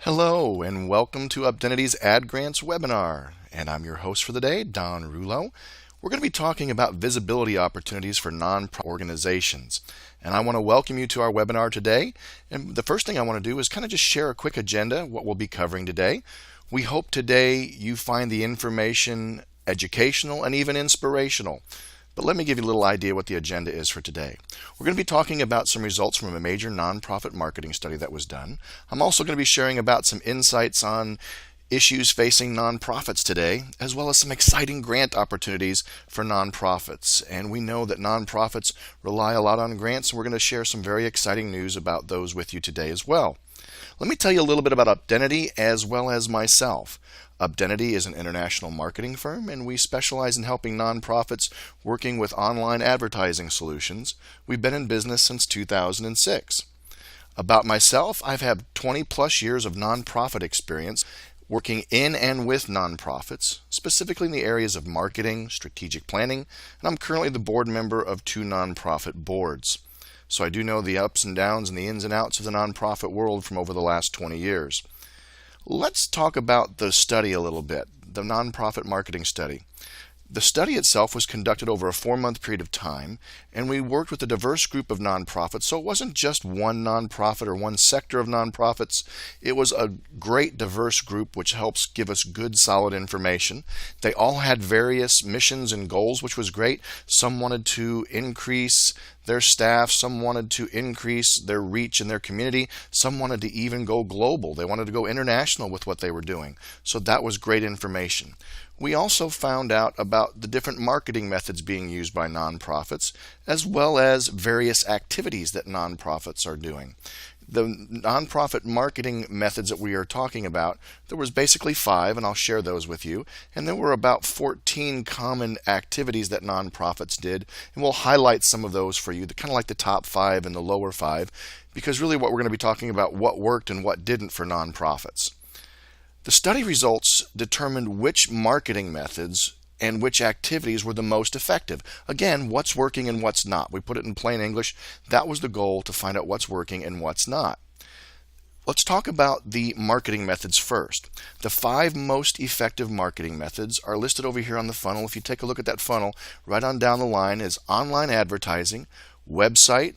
Hello and welcome to Updentity's Ad Grants webinar. And I'm your host for the day, Don Rulo. We're going to be talking about visibility opportunities for nonprofit organizations. And I want to welcome you to our webinar today. And the first thing I want to do is kind of just share a quick agenda, what we'll be covering today. We hope today you find the information educational and even inspirational. But let me give you a little idea what the agenda is for today. We're going to be talking about some results from a major nonprofit marketing study that was done. I'm also going to be sharing about some insights on issues facing nonprofits today, as well as some exciting grant opportunities for nonprofits. And we know that nonprofits rely a lot on grants, and we're going to share some very exciting news about those with you today as well. Let me tell you a little bit about Updentity as well as myself. Updentity is an international marketing firm, and we specialize in helping nonprofits working with online advertising solutions. We've been in business since 2006. About myself, I've had 20 plus years of nonprofit experience working in and with nonprofits, specifically in the areas of marketing, strategic planning, and I'm currently the board member of 2 nonprofit boards. So I do know the ups and downs and the ins and outs of the nonprofit world from over the last 20 years. Let's talk about the study a little bit, the nonprofit marketing study. The study itself was conducted over a 4-month period of time, and we worked with a diverse group of nonprofits. So it wasn't just one nonprofit or one sector of nonprofits. It was a great diverse group which helps give us good, solid information. They all had various missions and goals, which was great. Some wanted to increase their staff, some wanted to increase their reach in their community, some wanted to even go global. They wanted to go international with what they were doing. So that was great information. We also found out about the different marketing methods being used by nonprofits, as well as various activities that nonprofits are doing. The nonprofit marketing methods that we are talking about, there was basically 5, and I'll share those with you. And there were about 14 common activities that nonprofits did, and we'll highlight some of those for you, kind of like the top 5 and the lower 5, because really what we're going to be talking about what worked and what didn't for nonprofits. The study results determined which marketing methods and which activities were the most effective. Again, what's working and what's not. We put it in plain English. That was the goal, to find out what's working and what's not. Let's talk about the marketing methods first. The 5 most effective marketing methods are listed over here on the funnel. If you take a look at that funnel, right on down the line is online advertising, website,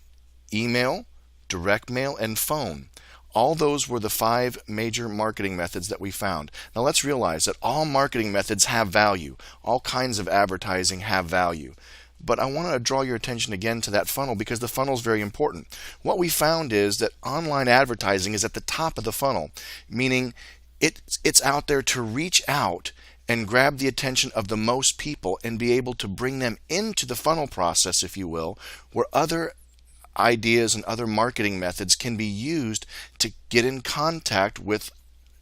email, direct mail, and phone. All those were the 5 major marketing methods that we found. Now let's realize that all marketing methods have value. All kinds of advertising have value. But I want to draw your attention again to that funnel, because the funnel is very important. What we found is that online advertising is at the top of the funnel, meaning it's out there to reach out and grab the attention of the most people and be able to bring them into the funnel process, if you will, where other ideas and other marketing methods can be used to get in contact with,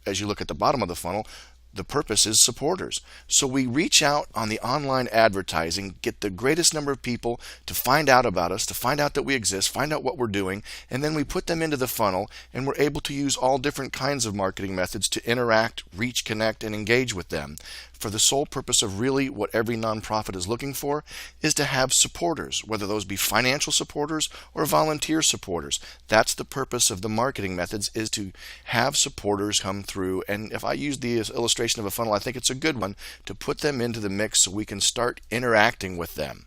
as you look at the bottom of the funnel, the purpose is supporters. So we reach out on the online advertising, get the greatest number of people to find out about us, to find out that we exist, find out what we're doing, and then we put them into the funnel, and we're able to use all different kinds of marketing methods to interact, reach, connect, and engage with them, for the sole purpose of really what every nonprofit is looking for is to have supporters, whether those be financial supporters or volunteer supporters. That's the purpose of the marketing methods, is to have supporters come through. And if I use the illustration of a funnel, I think it's a good one to put them into the mix so we can start interacting with them.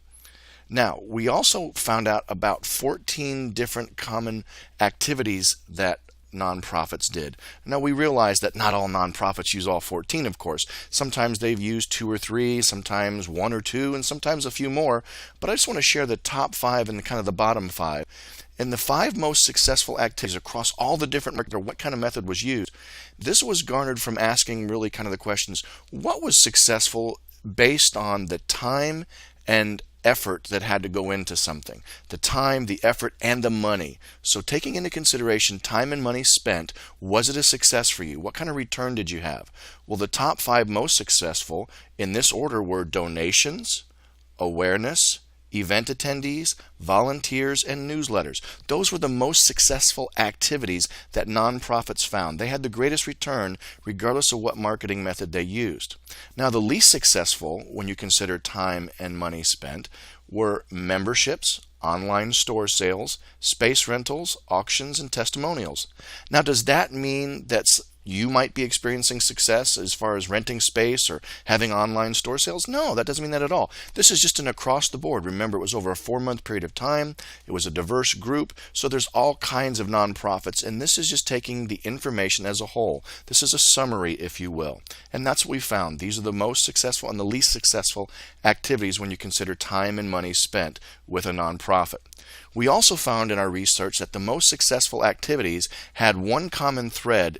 Now, we also found out about 14 different common activities that nonprofits did. Now, we realize that not all nonprofits use all 14, of course. Sometimes they've used 2 or 3, sometimes 1 or 2, and sometimes a few more. But I just want to share the top 5 and kind of the bottom 5. And the 5 most successful activities across all the different markets, or what kind of method was used, this was garnered from asking really kind of the questions, what was successful based on the time and effort that had to go into something. The time, the effort, and the money. So taking into consideration time and money spent, was it a success for you? What kind of return did you have? Well, the top 5 most successful in this order were donations, awareness, event attendees, volunteers, and newsletters. Those were the most successful activities that nonprofits found. They had the greatest return regardless of what marketing method they used. Now, the least successful, when you consider time and money spent, were memberships, online store sales, space rentals, auctions, and testimonials. Now, does that mean that you might be experiencing success as far as renting space or having online store sales. No, that doesn't mean that at all. This is just an across the board. Remember, it was over a 4-month period of time. It was a diverse group. So there's all kinds of nonprofits, and this is just taking the information as a whole. This is a summary, if you will. And that's what we found. These are the most successful and the least successful activities when you consider time and money spent with a nonprofit. We also found in our research that the most successful activities had one common thread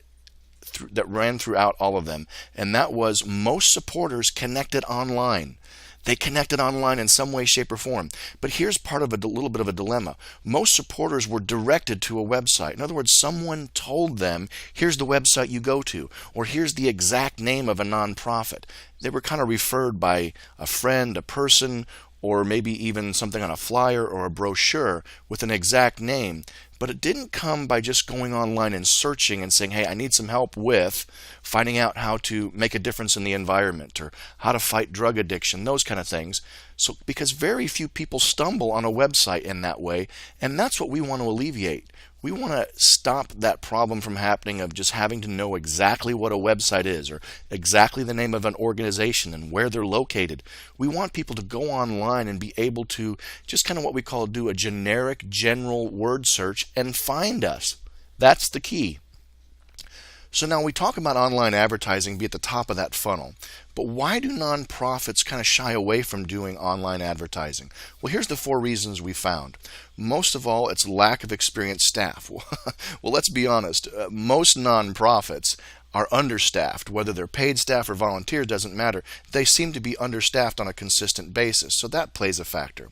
that ran throughout all of them, and that was most supporters connected online. They connected online in some way, shape, or form. But here's part of a little bit of a dilemma. Most supporters were directed to a website. In other words, someone told them, here's the website you go to, or here's the exact name of a nonprofit. They were kind of referred by a friend, a person, or maybe even something on a flyer or a brochure with an exact name. But it didn't come by just going online and searching and saying, hey, I need some help with finding out how to make a difference in the environment or how to fight drug addiction, those kind of things. So, because very few people stumble on a website in that way, and that's what we want to alleviate. We want to stop that problem from happening of just having to know exactly what a website is or exactly the name of an organization and where they're located. We want people to go online and be able to just kind of what we call do a generic general word search and find us. That's the key. So now we talk about online advertising be at the top of that funnel. But why do nonprofits kind of shy away from doing online advertising? Well, here's the 4 reasons we found. Most of all, it's lack of experienced staff. Well, let's be honest. Most nonprofits are understaffed. Whether they're paid staff or volunteers doesn't matter. They seem to be understaffed on a consistent basis, so that plays a factor.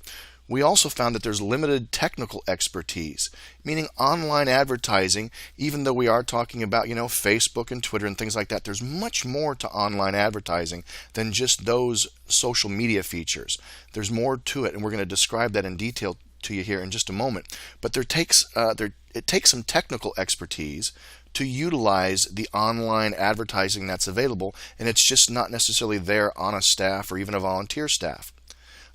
We also found that there's limited technical expertise, meaning online advertising, even though we are talking about, Facebook and Twitter and things like that, there's much more to online advertising than just those social media features. There's more to it, and we're going to describe that in detail to you here in just a moment. But it takes some technical expertise to utilize the online advertising that's available, and it's just not necessarily there on a staff or even a volunteer staff.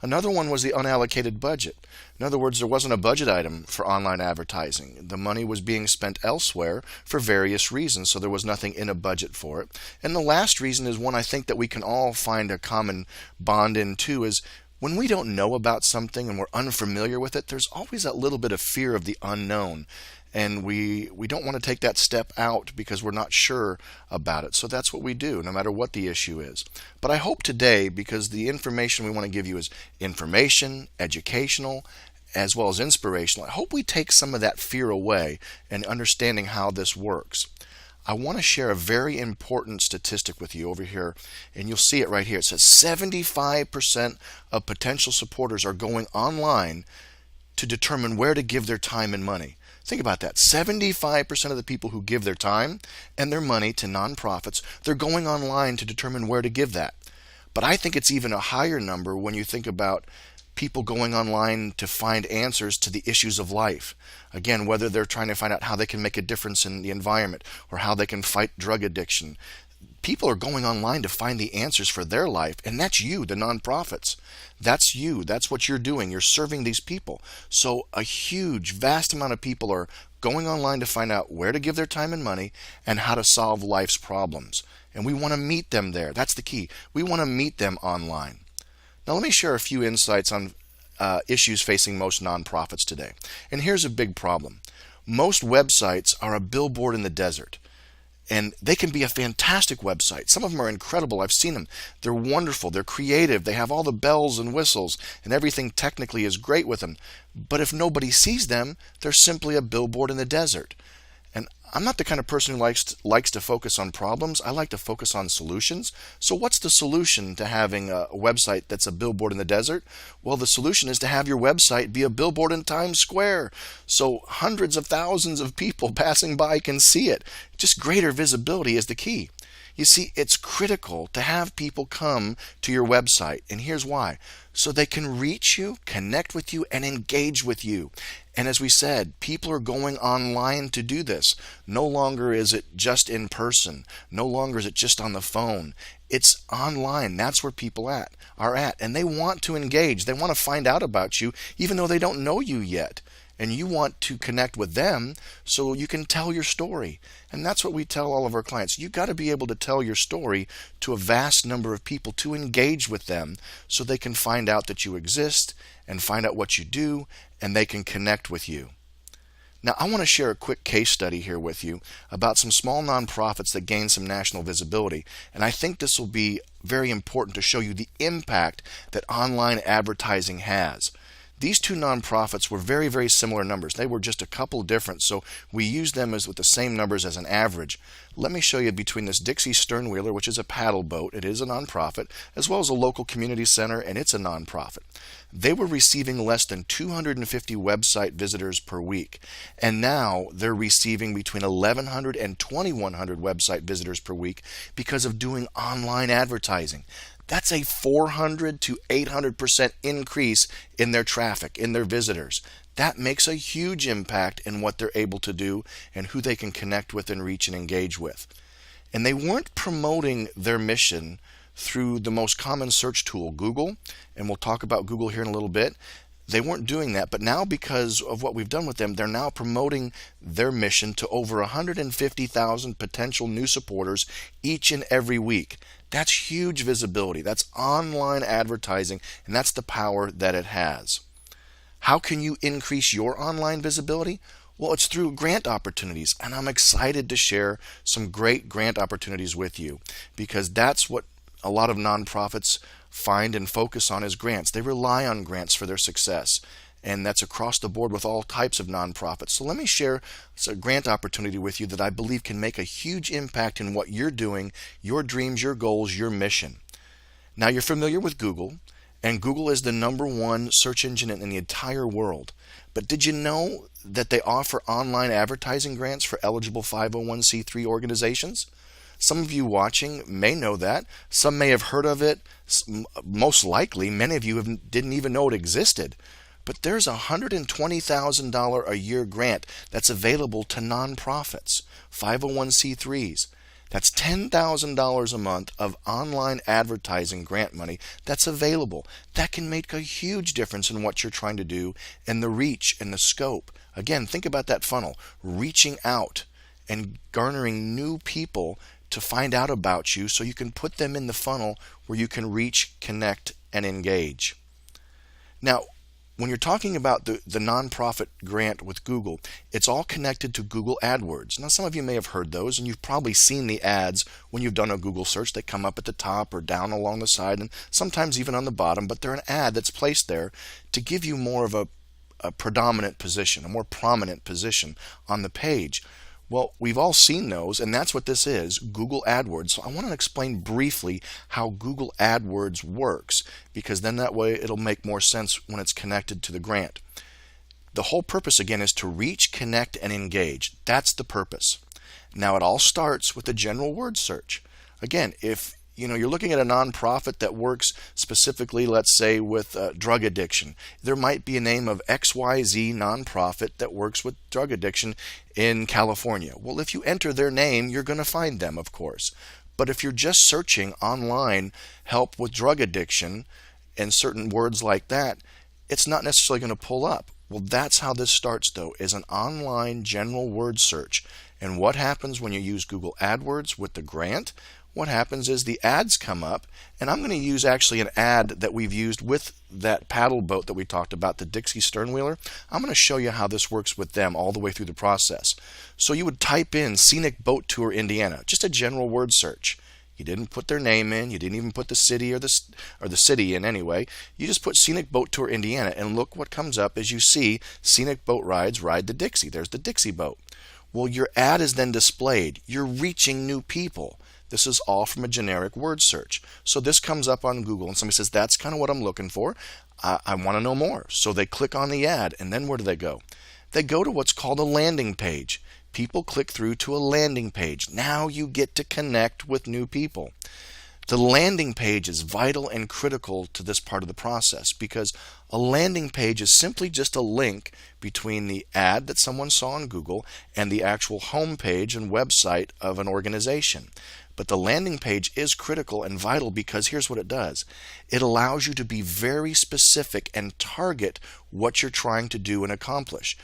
Another one was the unallocated budget. In other words, there wasn't a budget item for online advertising. The money was being spent elsewhere for various reasons, so there was nothing in a budget for it. And the last reason is one I think that we can all find a common bond in too, is when we don't know about something and we're unfamiliar with it, there's always that little bit of fear of the unknown. And we don't want to take that step out because we're not sure about it. So that's what we do, no matter what the issue is. But I hope today, because the information we want to give you is information, educational, as well as inspirational, I hope we take some of that fear away and understanding how this works. I want to share a very important statistic with you over here, and you'll see it right here. It says 75% of potential supporters are going online to determine where to give their time and money. Think about that. 75% of the people who give their time and their money to nonprofits, they're going online to determine where to give that. But I think it's even a higher number when you think about people going online to find answers to the issues of life. Again, whether they're trying to find out how they can make a difference in the environment or how they can fight drug addiction. People are going online to find the answers for their life, and that's you, the nonprofits. That's you. That's what you're doing. You're serving these people. So a huge, vast amount of people are going online to find out where to give their time and money and how to solve life's problems. And we want to meet them there. That's the key. We want to meet them online. Now let me share a few insights on issues facing most nonprofits today. And here's a big problem. Most websites are a billboard in the desert. And they can be a fantastic website. Some of them are incredible. I've seen them. They're wonderful. They're creative. They have all the bells and whistles, and everything technically is great with them. But if nobody sees them, they're simply a billboard in the desert. And I'm not the kind of person who likes to focus on problems. I like to focus on solutions. So what's the solution to having a website that's a billboard in the desert? Well, the solution is to have your website be a billboard in Times Square. So hundreds of thousands of people passing by can see it. Just greater visibility is the key. You see, it's critical to have people come to your website, and here's why. So they can reach you, connect with you, and engage with you. And as we said, people are going online to do this. No longer is it just in person. No longer is it just on the phone. It's online. That's where people are at. And they want to engage. They want to find out about you, even though they don't know you yet. and you want to connect with them so you can tell your story. And that's what we tell all of our clients. You've got to be able to tell your story to a vast number of people, to engage with them so they can find out that you exist and find out what you do, and they can connect with you. Now, I want to share a quick case study here with you about some small nonprofits that gained some national visibility. And I think this will be very important to show you the impact that online advertising has. These two nonprofits were very, very similar numbers. They were just a couple different, so we used them as with the same numbers as an average. Let me show you between this Dixie Sternwheeler, which is a paddle boat, it is a nonprofit, as well as a local community center, and it's a nonprofit. They were receiving less than 250 website visitors per week, and now they're receiving between 1,100 and 2,100 website visitors per week because of doing online advertising. That's a 400 to 800% increase in their traffic, in their visitors. That makes a huge impact in what they're able to do and who they can connect with and reach and engage with. And they weren't promoting their mission through the most common search tool, Google, and we'll talk about Google here in a little bit. They weren't doing that, but now because of what we've done with them, they're now promoting their mission to over 150,000 potential new supporters each and every week. That's huge visibility. That's online advertising, and that's the power that it has. How can you increase your online visibility? Well, it's through grant opportunities, and I'm excited to share some great grant opportunities with you because that's what a lot of nonprofits find and focus on is grants. They rely on grants for their success, and that's across the board with all types of nonprofits. So let me share a grant opportunity with you that I believe can make a huge impact in what you're doing, your dreams, your goals, your mission. Now, you're familiar with Google, and Google is the #1 search engine in the entire world. But did you know that they offer online advertising grants for eligible 501c3 organizations? Some of you watching may know that. Some may have heard of it. Most likely, many of you didn't even know it existed. But there's a $120,000 a year grant that's available to nonprofits, 501c3s. That's $10,000 a month of online advertising grant money that's available. That can make a huge difference in what you're trying to do and the reach and the scope. Again, think about that funnel, reaching out and garnering new people to find out about you so you can put them in the funnel where you can reach, connect, and engage. Now, when you're talking about the nonprofit grant with Google, it's all connected to Google AdWords. Now, some of you may have heard those, and you've probably seen the ads when you've done a Google search. They come up at the top or down along the side, and sometimes even on the bottom, but they're an ad that's placed there to give you more of a predominant position, a more prominent position on the page. Well, we've all seen those, and that's what this is, Google AdWords. So I want to explain briefly how Google AdWords works, because then that way it'll make more sense when it's connected to the grant. The whole purpose, again, is to reach, connect, and engage. That's the purpose. Now, it all starts with a general word search. Again, if you're looking at a nonprofit that works specifically, let's say, with drug addiction. There might be a name of XYZ nonprofit that works with drug addiction in California. Well, if you enter their name, you're going to find them, of course. But if you're just searching online help with drug addiction and certain words like that, it's not necessarily going to pull up. Well, that's how this starts, though, is an online general word search. And what happens when you use Google AdWords with the grant? What happens is the ads come up, and I'm going to use actually an ad that we've used with that paddle boat that we talked about, the Dixie Sternwheeler. I'm going to show you how this works with them all the way through the process. So you would type in Scenic Boat Tour Indiana, just a general word search. You didn't put their name in, you didn't even put the city or the city in anyway. You just put Scenic Boat Tour Indiana, and look what comes up as you see Scenic Boat Rides, Ride the Dixie. There's the Dixie boat. Well, your ad is then displayed. You're reaching new people. This is all from a generic word search. So this comes up on Google, and somebody says, that's kind of what I'm looking for. I want to know more. So they click on the ad, and then where do they go? They go to what's called a landing page. People click through to a landing page. Now you get to connect with new people. The landing page is vital and critical to this part of the process because a landing page is simply just a link between the ad that someone saw on Google and the actual home page and website of an organization. But the landing page is critical and vital because here's what it does. It allows you to be very specific and target what you're trying to do and accomplish.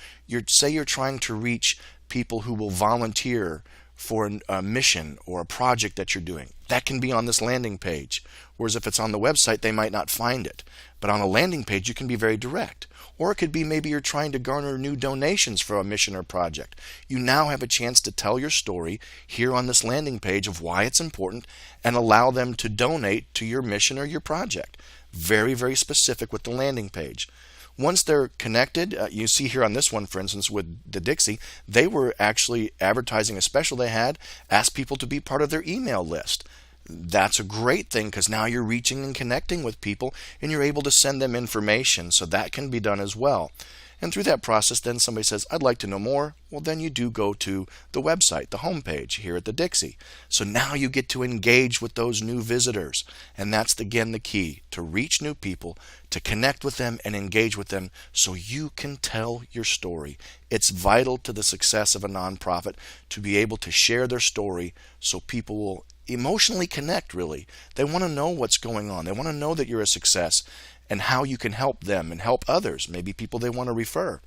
Say you're trying to reach people who will volunteer for a mission or a project that you're doing. That can be on this landing page. Whereas if it's on the website, they might not find it. But on a landing page, you can be very direct. Or it could be maybe you're trying to garner new donations for a mission or project. You now have a chance to tell your story here on this landing page of why it's important and allow them to donate to your mission or your project. Very, very specific with the landing page. Once they're connected, you see here on this one, for instance, with the Dixie, they were actually advertising a special they had, asked people to be part of their email list. That's a great thing because now you're reaching and connecting with people and you're able to send them information, so that can be done as well. And through that process, then somebody says, I'd like to know more. Well, then you do go to the website, the homepage here at the Dixie. So now you get to engage with those new visitors. And that's, again, the key, to reach new people, to connect with them and engage with them so you can tell your story. It's vital to the success of a nonprofit to be able to share their story so people will emotionally connect, really. They want to know what's going on. They want to know that you're a success and how you can help them and help others, maybe people they want to refer,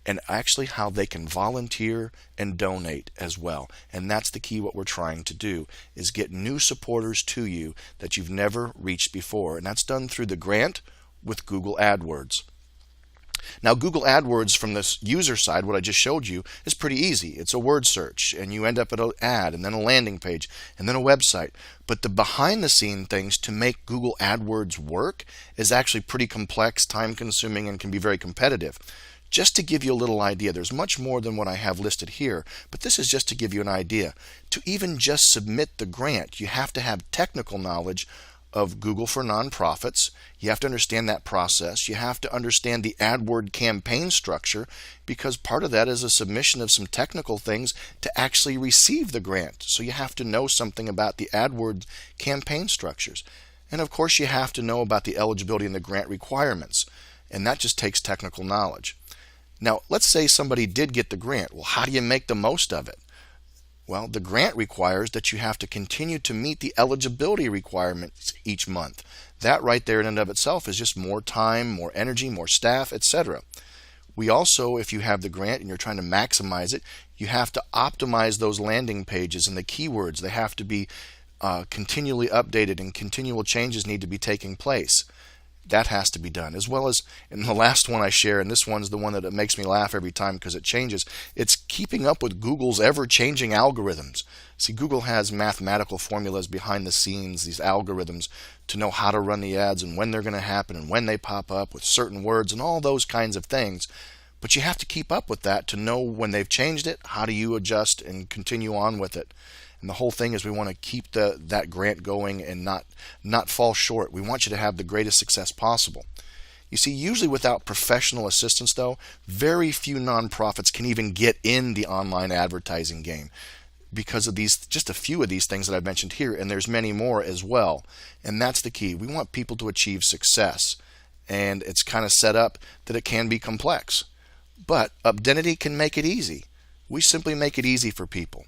and actually how they can volunteer and donate as well. And that's the key. What we're trying to do is get new supporters to you that you've never reached before, and that's done through the grant with Google AdWords. Now, Google AdWords from this user side, what I just showed you, is pretty easy. It's a word search, and you end up at an ad, and then a landing page, and then a website. But the behind-the-scene things to make Google AdWords work is actually pretty complex, time-consuming, and can be very competitive. Just to give you a little idea, there's much more than what I have listed here, but this is just to give you an idea. To even just submit the grant, you have to have technical knowledge of Google for Nonprofits. You have to understand that process. You have to understand the AdWord campaign structure, because part of that is a submission of some technical things to actually receive the grant. So you have to know something about the AdWord campaign structures. And of course you have to know about the eligibility and the grant requirements. And that just takes technical knowledge. Now, let's say somebody did get the grant. Well, how do you make the most of it? Well, the grant requires that you have to continue to meet the eligibility requirements each month. That right there in and of itself is just more time, more energy, more staff, etc. We also, if you have the grant and you're trying to maximize it, you have to optimize those landing pages and the keywords. They have to be continually updated, and continual changes need to be taking place. That has to be done, as well as in the last one I share, and this one's the one that makes me laugh every time because it changes. It's keeping up with Google's ever-changing algorithms. See, Google has mathematical formulas behind the scenes, these algorithms, to know how to run the ads and when they're going to happen and when they pop up with certain words and all those kinds of things. But you have to keep up with that to know when they've changed it, how do you adjust and continue on with it. And the whole thing is we want to keep that grant going and not fall short. We want you to have the greatest success possible. You see, usually without professional assistance, though, very few nonprofits can even get in the online advertising game because of just a few of these things that I've mentioned here, and there's many more as well. And that's the key. We want people to achieve success, and it's kind of set up that it can be complex. But Updentity can make it easy. We simply make it easy for people.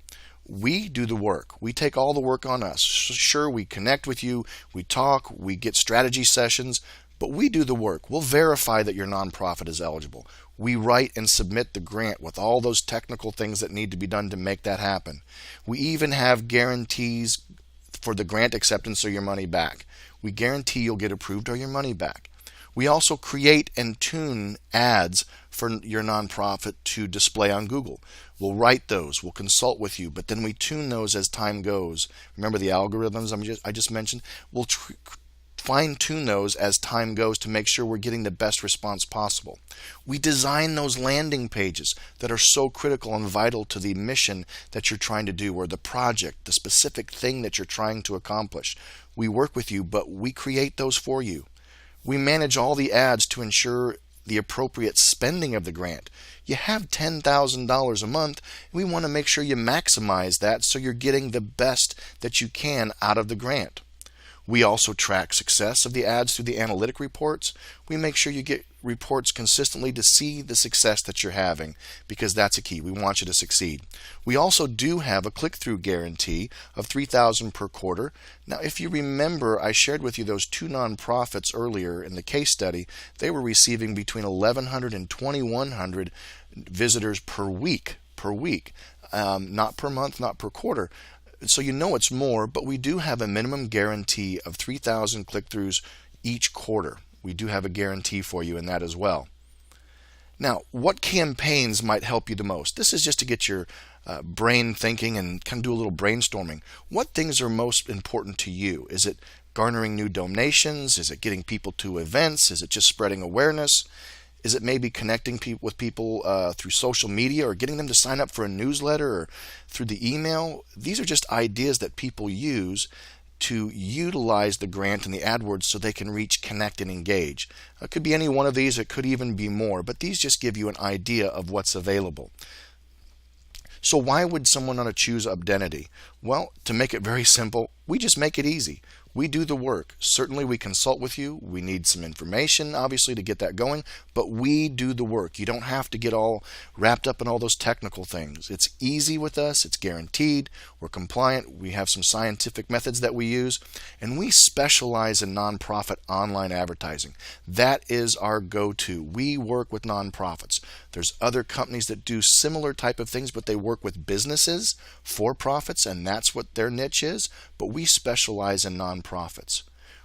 We do the work. We take all the work on us. Sure, we connect with you, we talk, we get strategy sessions, but we do the work. We'll verify that your nonprofit is eligible. We write and submit the grant with all those technical things that need to be done to make that happen. We even have guarantees for the grant acceptance or your money back. We guarantee you'll get approved or your money back. We also create and tune ads for your nonprofit to display on Google. We'll write those, we'll consult with you, but then we tune those as time goes. Remember the algorithms I just mentioned? We'll fine-tune those as time goes to make sure we're getting the best response possible. We design those landing pages that are so critical and vital to the mission that you're trying to do, or the project, the specific thing that you're trying to accomplish. We work with you, but we create those for you. We manage all the ads to ensure the appropriate spending of the grant. You have $10,000 a month. We want to make sure you maximize that so you're getting the best that you can out of the grant. We also track success of the ads through the analytic reports. We make sure you get reports consistently to see the success that you're having, because that's a key. We want you to succeed. We also do have a click-through guarantee of $3,000 per quarter. Now, if you remember, I shared with you those two nonprofits earlier in the case study. They were receiving between 1,100 and 2,100 visitors per week. Not per month, not per quarter. So you know it's more, but we do have a minimum guarantee of 3,000 click-throughs each quarter. We do have a guarantee for you in that as well. Now, what campaigns might help you the most? This is just to get your brain thinking and kind of do a little brainstorming. What things are most important to you? Is it garnering new donations? Is it getting people to events? Is it just spreading awareness? Is it maybe connecting with people through social media, or getting them to sign up for a newsletter, or through the email? These are just ideas that people use to utilize the grant and the AdWords so they can reach, connect, and engage. It could be any one of these. It could even be more, but these just give you an idea of what's available. So why would someone want to choose Updentity? Well, to make it very simple, we just make it easy. We do the work. Certainly we consult with you. We need some information, obviously, to get that going, but we do the work. You don't have to get all wrapped up in all those technical things. It's easy with us. It's guaranteed. We're compliant. We have some scientific methods that we use, and we specialize in nonprofit online advertising. That is our go-to. We work with nonprofits. There's other companies that do similar type of things, but they work with businesses, for-profits, and that's what their niche is, but we specialize in nonprofits.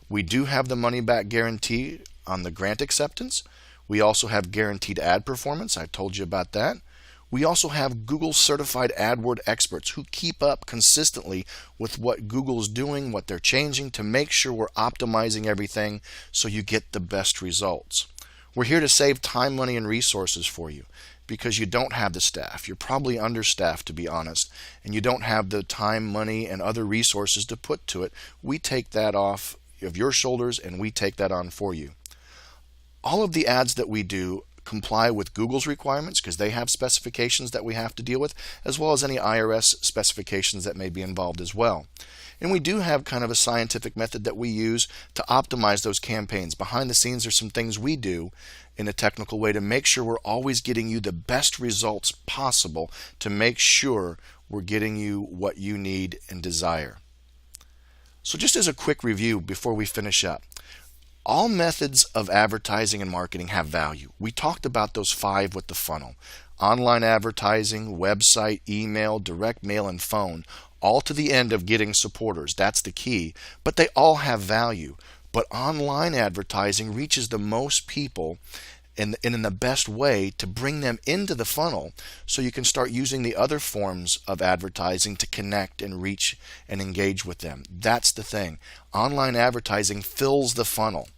We do have the money back guarantee on the grant acceptance. We also have guaranteed ad performance. I told you about that. We also have Google certified AdWord experts who keep up consistently with what Google's doing, what they're changing, to make sure we're optimizing everything so you get the best results. We're here to save time, money, and resources for you, because you don't have the staff. You're probably understaffed, to be honest, and you don't have the time, money, and other resources to put to it. We take that off of your shoulders, and we take that on for you. All of the ads that we do comply with Google's requirements, because they have specifications that we have to deal with, as well as any IRS specifications that may be involved as well. And we do have kind of a scientific method that we use to optimize those campaigns. Behind the scenes, there's some things we do in a technical way to make sure we're always getting you the best results possible, to make sure we're getting you what you need and desire. So just as a quick review before we finish up, all methods of advertising and marketing have value. We talked about those 5 with the funnel: online advertising, website, email, direct mail, and phone, all to the end of getting supporters. That's the key. But they all have value. But online advertising reaches the most people and in the best way to bring them into the funnel, so you can start using the other forms of advertising to connect and reach and engage with them. That's the thing. Online advertising fills the funnel.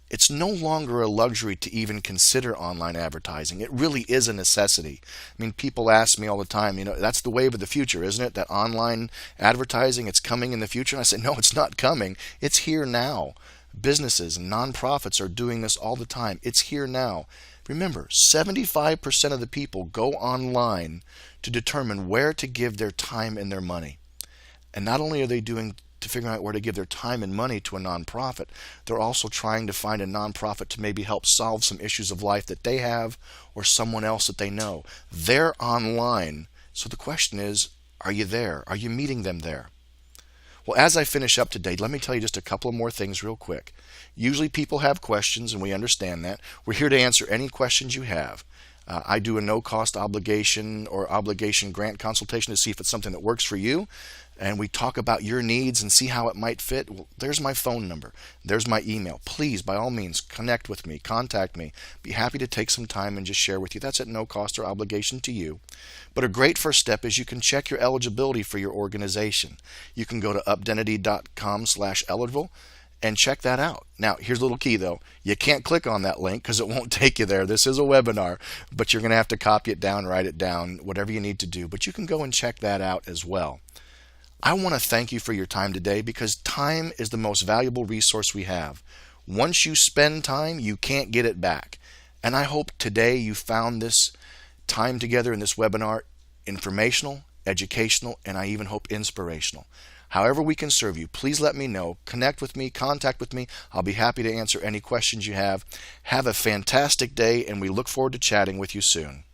It's no longer a luxury to even consider online advertising. It really is a necessity. I mean, people ask me all the time, that's the wave of the future, isn't it? That online advertising, it's coming in the future. And I say, no, it's not coming. It's here now. Businesses and nonprofits are doing this all the time. It's here now. Remember, 75% of the people go online to determine where to give their time and their money. And not only are they figuring out where to give their time and money to a nonprofit, they're also trying to find a nonprofit to maybe help solve some issues of life that they have, or someone else that they know. They're online. So the question is, are you there? Are you meeting them there? Well, as I finish up today, let me tell you just a couple of more things real quick. Usually people have questions, and we understand that. We're here to answer any questions you have. I do a no-cost obligation or obligation grant consultation to see if it's something that works for you. And we talk about your needs and see how it might fit. Well, there's my phone number. There's my email. Please, by all means, connect with me. Contact me. Be happy to take some time and just share with you. That's at no cost or obligation to you. But a great first step is you can check your eligibility for your organization. You can go to updentity.com/eligible and check that out. Now, here's a little key, though. You can't click on that link because it won't take you there. This is a webinar, but you're going to have to copy it down, write it down, whatever you need to do. But you can go and check that out as well. I want to thank you for your time today, because time is the most valuable resource we have. Once you spend time, you can't get it back. And I hope today you found this time together in this webinar informational, educational, and I even hope inspirational. However we can serve you, please let me know. Connect with me, contact with me. I'll be happy to answer any questions you have. Have a fantastic day, and we look forward to chatting with you soon.